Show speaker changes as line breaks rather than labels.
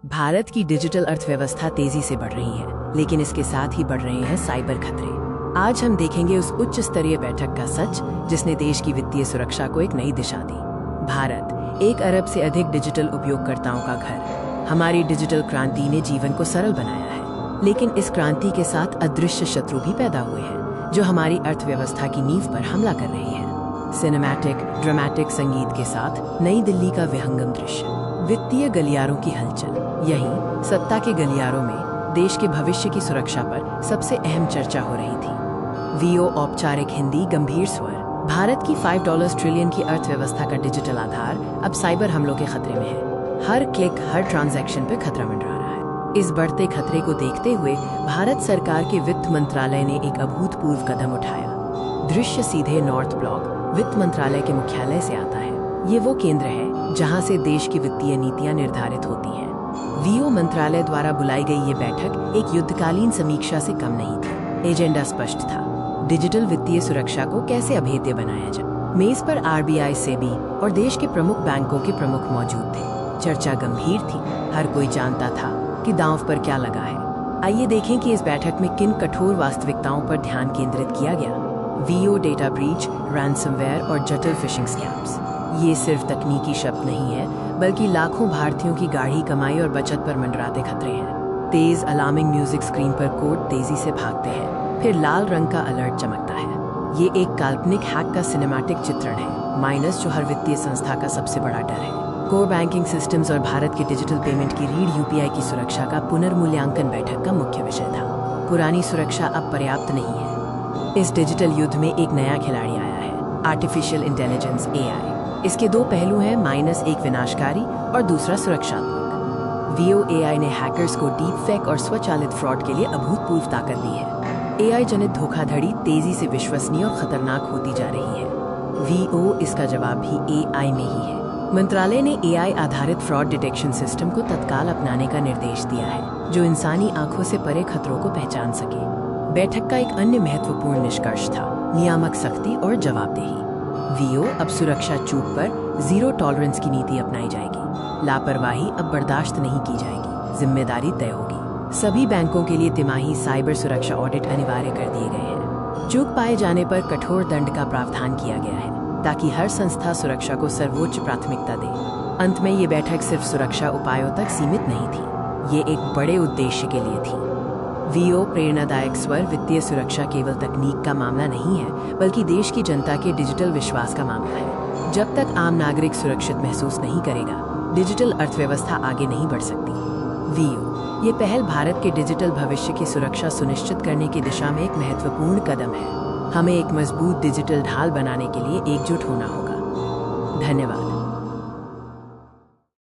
भारत की डिजिटल अर्थव्यवस्था तेजी से बढ़ रही है, लेकिन इसके साथ ही बढ़ रहे हैं साइबर खतरे। आज हम देखेंगे उस उच्च स्तरीय बैठक का सच जिसने देश की वित्तीय सुरक्षा को एक नई दिशा दी। भारत 1 अरब से अधिक डिजिटल उपयोगकर्ताओं का घर। हमारी डिजिटल क्रांति ने जीवन को सरल बनाया है, लेकिन इस क्रांति के साथ अदृश्य शत्रु भी पैदा हुए हैं जो हमारी अर्थव्यवस्था की नींव पर हमला कर रहे हैं। सिनेमैटिक ड्रामेटिक संगीत के साथ नई दिल्ली का विहंगम दृश्य, वित्तीय गलियारों की हलचल। यहीं सत्ता के गलियारों में देश के भविष्य की सुरक्षा पर सबसे अहम चर्चा हो रही थी। वीओ औपचारिक हिंदी गंभीर स्वर। भारत की $5 ट्रिलियन की अर्थव्यवस्था का डिजिटल आधार अब साइबर हमलों के खतरे में है। हर क्लिक, हर ट्रांजैक्शन पे खतरा मंडरा रहा है। इस बढ़ते खतरे को देखते हुए भारत सरकार के वित्त मंत्रालय ने एक अभूतपूर्व कदम उठाया। दृश्य सीधे नॉर्थ ब्लॉक वित्त मंत्रालय के मुख्यालय से आता है। ये वो केंद्र है जहां से देश की वित्तीय नीतियां निर्धारित होती हैं। वीओ मंत्रालय द्वारा बुलाई गई ये बैठक एक युद्धकालीन समीक्षा से कम नहीं थी। एजेंडा स्पष्ट था, डिजिटल वित्तीय सुरक्षा को कैसे अभेद्य बनाया जाए। मेज पर आरबीआई, सेबी और देश के प्रमुख बैंकों के प्रमुख मौजूद थे। चर्चा गंभीर थी, हर कोई जानता था कि दांव पर क्या लगा है। आइए देखें कि इस बैठक में किन कठोर वास्तविकताओं पर ध्यान केंद्रित किया गया। वीओ डेटा ब्रीच, रैंसमवेयर और जटिल फिशिंग स्कैम्स। ये सिर्फ तकनीकी शब्द नहीं है, बल्कि लाखों भारतीयों की गाढ़ी कमाई और बचत पर मंडराते खतरे हैं। तेज अलार्मिंग म्यूजिक स्क्रीन पर कोड तेजी से भागते हैं, फिर लाल रंग का अलर्ट चमकता है। ये एक काल्पनिक हैक का सिनेमैटिक चित्रण है, माइनस जो हर वित्तीय संस्था का सबसे बड़ा डर है। कोर बैंकिंग सिस्टम्स और भारत के डिजिटल पेमेंट की रीढ़ यूपीआई की सुरक्षा का पुनर्मूल्यांकन बैठक का मुख्य विषय था। पुरानी सुरक्षा अब पर्याप्त नहीं है। इस डिजिटल युद्ध में एक नया खिलाड़ी आया है, आर्टिफिशियल इंटेलिजेंस AI। इसके 2 पहलू हैं, माइनस एक विनाशकारी और दूसरा सुरक्षात्मक। वीओ AI ने हैकर्स को डीप फेक और स्वचालित फ्रॉड के लिए अभूतपूर्व ताकत दी है। AI जनित धोखाधड़ी तेजी से विश्वसनीय और खतरनाक होती जा रही है। वीओ इसका जवाब भी AI में ही है। मंत्रालय ने AI आधारित फ्रॉड डिटेक्शन सिस्टम को तत्काल अपनाने का निर्देश दिया है, जो इंसानी आंखों से परे खतरों को पहचान सके। बैठक का एक अन्य महत्वपूर्ण निष्कर्ष था नियामक सख्ती और जवाबदेही। वीओ अब सुरक्षा चूक पर जीरो टॉलरेंस की नीति अपनाई जाएगी। लापरवाही अब बर्दाश्त नहीं की जाएगी, जिम्मेदारी तय होगी। सभी बैंकों के लिए तिमाही साइबर सुरक्षा ऑडिट अनिवार्य कर दिए गए हैं। चूक पाए जाने पर कठोर दंड का प्रावधान किया गया है, ताकि हर संस्था सुरक्षा को सर्वोच्च प्राथमिकता दे। अंत में ये बैठक सिर्फ सुरक्षा उपायों तक सीमित नहीं थी, ये एक बड़े उद्देश्य के लिए थी। वीओ प्रेरणादायक स्वर। वित्तीय सुरक्षा केवल तकनीक का मामला नहीं है, बल्कि देश की जनता के डिजिटल विश्वास का मामला है। जब तक आम नागरिक सुरक्षित महसूस नहीं करेगा, डिजिटल अर्थव्यवस्था आगे नहीं बढ़ सकती। वीओ ये पहल भारत के डिजिटल भविष्य की सुरक्षा सुनिश्चित करने की दिशा में एक महत्वपूर्ण कदम है। हमें एक मजबूत डिजिटल ढाल बनाने के लिए एकजुट होना होगा। धन्यवाद।